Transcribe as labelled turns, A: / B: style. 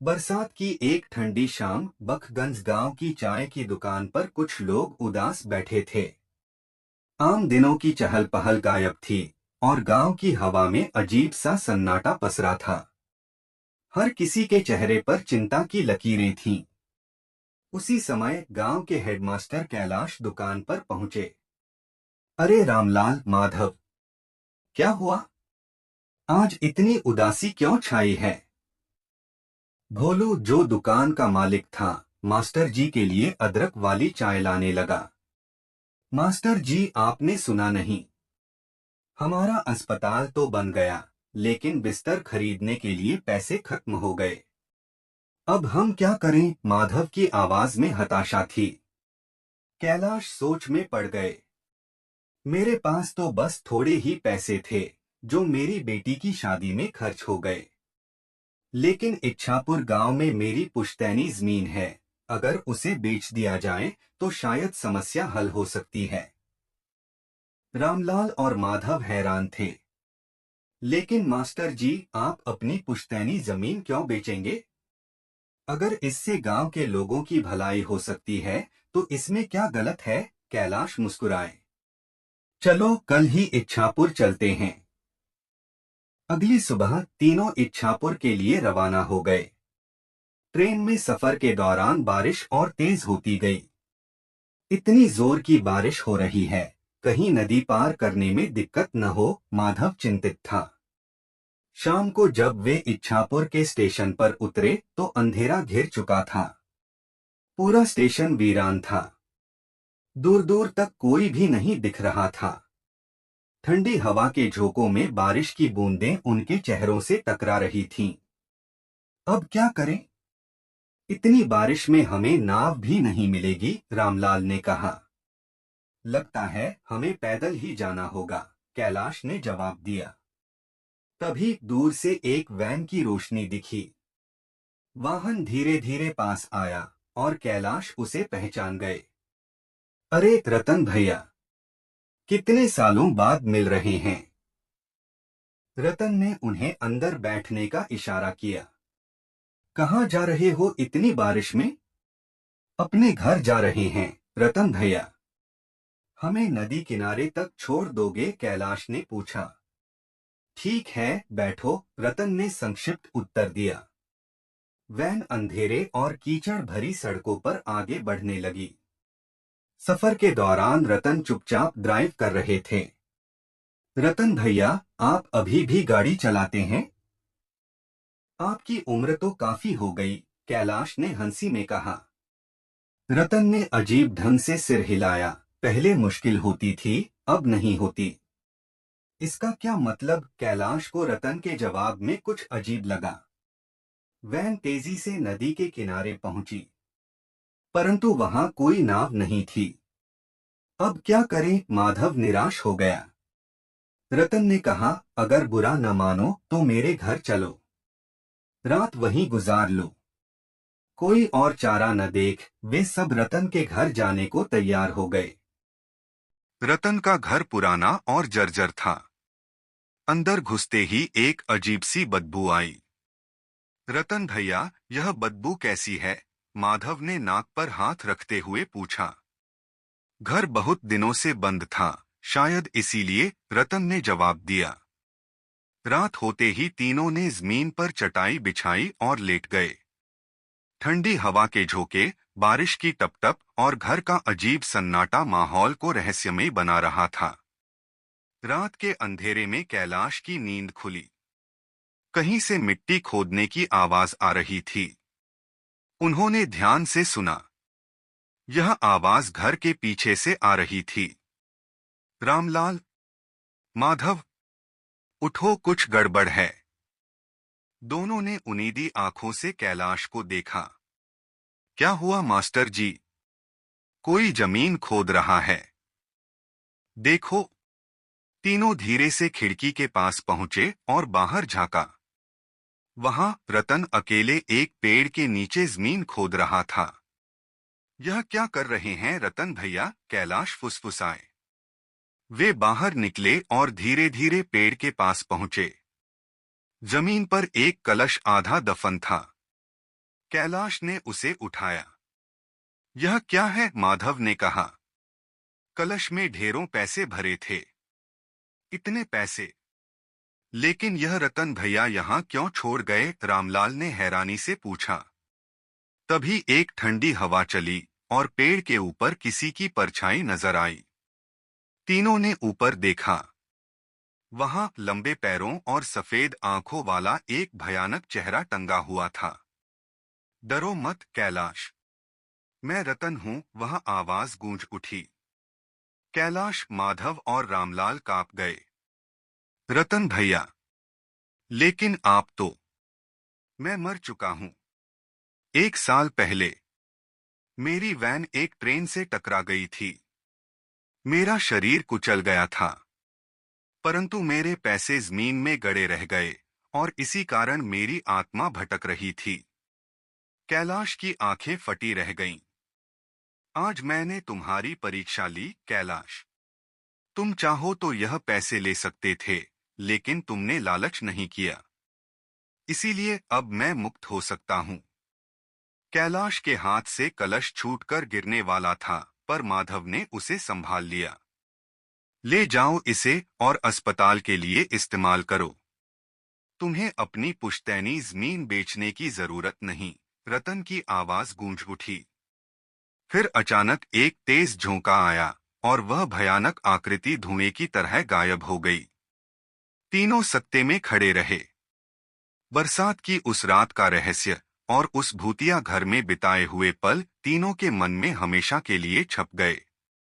A: बरसात की एक ठंडी शाम बखगंज गांव की चाय की दुकान पर कुछ लोग उदास बैठे थे। आम दिनों की चहल पहल गायब थी और गांव की हवा में अजीब सा सन्नाटा पसरा था। हर किसी के चेहरे पर चिंता की लकीरें थीं। उसी समय गांव के हेडमास्टर कैलाश दुकान पर पहुंचे। अरे रामलाल, माधव, क्या हुआ? आज इतनी उदासी क्यों छाई है? भोलू, जो दुकान का मालिक था, मास्टर जी के लिए अदरक वाली चाय लाने लगा। मास्टर जी, आपने सुना नहीं? हमारा अस्पताल तो बन गया, लेकिन बिस्तर खरीदने के लिए पैसे खत्म हो गए। अब हम क्या करें? माधव की आवाज में हताशा थी। कैलाश सोच में पड़ गए। मेरे पास तो बस थोड़े ही पैसे थे, जो मेरी बेटी की शादी में खर्च हो गए। लेकिन इच्छापुर गांव में मेरी पुश्तैनी जमीन है। अगर उसे बेच दिया जाए तो शायद समस्या हल हो सकती है। रामलाल और माधव हैरान थे। लेकिन मास्टर जी, आप अपनी पुश्तैनी जमीन क्यों बेचेंगे? अगर इससे गांव के लोगों की भलाई हो सकती है तो इसमें क्या गलत है? कैलाश मुस्कुराए। चलो कल ही इच्छापुर चलते हैं। अगली सुबह तीनों इच्छापुर के लिए रवाना हो गए। ट्रेन में सफर के दौरान बारिश और तेज होती गई। इतनी जोर की बारिश हो रही है, कहीं नदी पार करने में दिक्कत न हो, माधव चिंतित था। शाम को जब वे इच्छापुर के स्टेशन पर उतरे तो अंधेरा घिर चुका था। पूरा स्टेशन वीरान था। दूर दूर तक कोई भी नहीं दिख रहा था। ठंडी हवा के झोंकों में बारिश की बूंदें उनके चेहरों से टकरा रही थीं। अब क्या करें? इतनी बारिश में हमें नाव भी नहीं मिलेगी, रामलाल ने कहा। लगता है हमें पैदल ही जाना होगा, कैलाश ने जवाब दिया। तभी दूर से एक वैन की रोशनी दिखी। वाहन धीरे धीरे पास आया और कैलाश उसे पहचान गए। अरे रतन भैया, कितने सालों बाद मिल रहे हैं। रतन ने उन्हें अंदर बैठने का इशारा किया। कहाँ जा रहे हो इतनी बारिश में? अपने घर जा रहे हैं, रतन भैया। हमें नदी किनारे तक छोड़ दोगे? कैलाश ने पूछा। ठीक है, बैठो, रतन ने संक्षिप्त उत्तर दिया। वैन अंधेरे और कीचड़ भरी सड़कों पर आगे बढ़ने लगी। सफर के दौरान रतन चुपचाप ड्राइव कर रहे थे। रतन भैया, आप अभी भी गाड़ी चलाते हैं? आपकी उम्र तो काफी हो गई, कैलाश ने हंसी में कहा। रतन ने अजीब ढंग से सिर हिलाया। पहले मुश्किल होती थी, अब नहीं होती। इसका क्या मतलब? कैलाश को रतन के जवाब में कुछ अजीब लगा। वैन तेजी से नदी के किनारे पहुंची, परंतु वहां कोई नाव नहीं थी। अब क्या करें? माधव निराश हो गया। रतन ने कहा, अगर बुरा न मानो तो मेरे घर चलो, रात वहीं गुजार लो। कोई और चारा न देख वे सब रतन के घर जाने को तैयार हो गए। रतन का घर पुराना और जर्जर था। अंदर घुसते ही एक अजीब सी बदबू आई। रतन भैया, यह बदबू कैसी है? माधव ने नाक पर हाथ रखते हुए पूछा। घर बहुत दिनों से बंद था, शायद इसीलिए, रतन ने जवाब दिया। रात होते ही तीनों ने जमीन पर चटाई बिछाई और लेट गए। ठंडी हवा के झोंके, बारिश की टपटप और घर का अजीब सन्नाटा माहौल को रहस्यमय बना रहा था। रात के अंधेरे में कैलाश की नींद खुली। कहीं से मिट्टी खोदने की आवाज आ रही थी। उन्होंने ध्यान से सुना। यह आवाज घर के पीछे से आ रही थी। रामलाल, माधव, उठो, कुछ गड़बड़ है। दोनों ने उनीदी आंखों से कैलाश को देखा। क्या हुआ मास्टर जी? कोई जमीन खोद रहा है। देखो। तीनों धीरे से खिड़की के पास पहुंचे और बाहर झांका। वहां रतन अकेले एक पेड़ के नीचे जमीन खोद रहा था। यह क्या कर रहे हैं रतन भैया? कैलाश फुसफुसाए। वे बाहर निकले और धीरे धीरे पेड़ के पास पहुंचे। जमीन पर एक कलश आधा दफन था। कैलाश ने उसे उठाया। यह क्या है? माधव ने कहा। कलश में ढेरों पैसे भरे थे। इतने पैसे? लेकिन यह रतन भैया यहाँ क्यों छोड़ गए? रामलाल ने हैरानी से पूछा। तभी एक ठंडी हवा चली और पेड़ के ऊपर किसी की परछाई नजर आई। तीनों ने ऊपर देखा। वहां लंबे पैरों और सफेद आंखों वाला एक भयानक चेहरा टंगा हुआ था। डरो मत कैलाश, मैं रतन हूं, वह आवाज गूंज उठी। कैलाश, माधव और रामलाल कांप गए। रतन भैया, लेकिन आप तो। मैं मर चुका हूं। 1 साल पहले मेरी वैन एक ट्रेन से टकरा गई थी। मेरा शरीर कुचल गया था, परंतु मेरे पैसे जमीन में गड़े रह गए और इसी कारण मेरी आत्मा भटक रही थी। कैलाश की आंखें फटी रह गईं। आज मैंने तुम्हारी परीक्षा ली कैलाश। तुम चाहो तो यह पैसे ले सकते थे, लेकिन तुमने लालच नहीं किया। इसीलिए अब मैं मुक्त हो सकता हूं। कैलाश के हाथ से कलश छूटकर गिरने वाला था, पर माधव ने उसे संभाल लिया। ले जाओ इसे और अस्पताल के लिए इस्तेमाल करो। तुम्हें अपनी पुश्तैनी जमीन बेचने की जरूरत नहीं। रतन की आवाज गूंज उठी। फिर अचानक एक तेज झोंका आया और वह भयानक आकृति धुएं की तरह गायब हो गई। तीनों सत्ते में खड़े रहे। बरसात की उस रात का रहस्य और उस भूतिया घर में बिताए हुए पल तीनों के मन में हमेशा के लिए छप गए।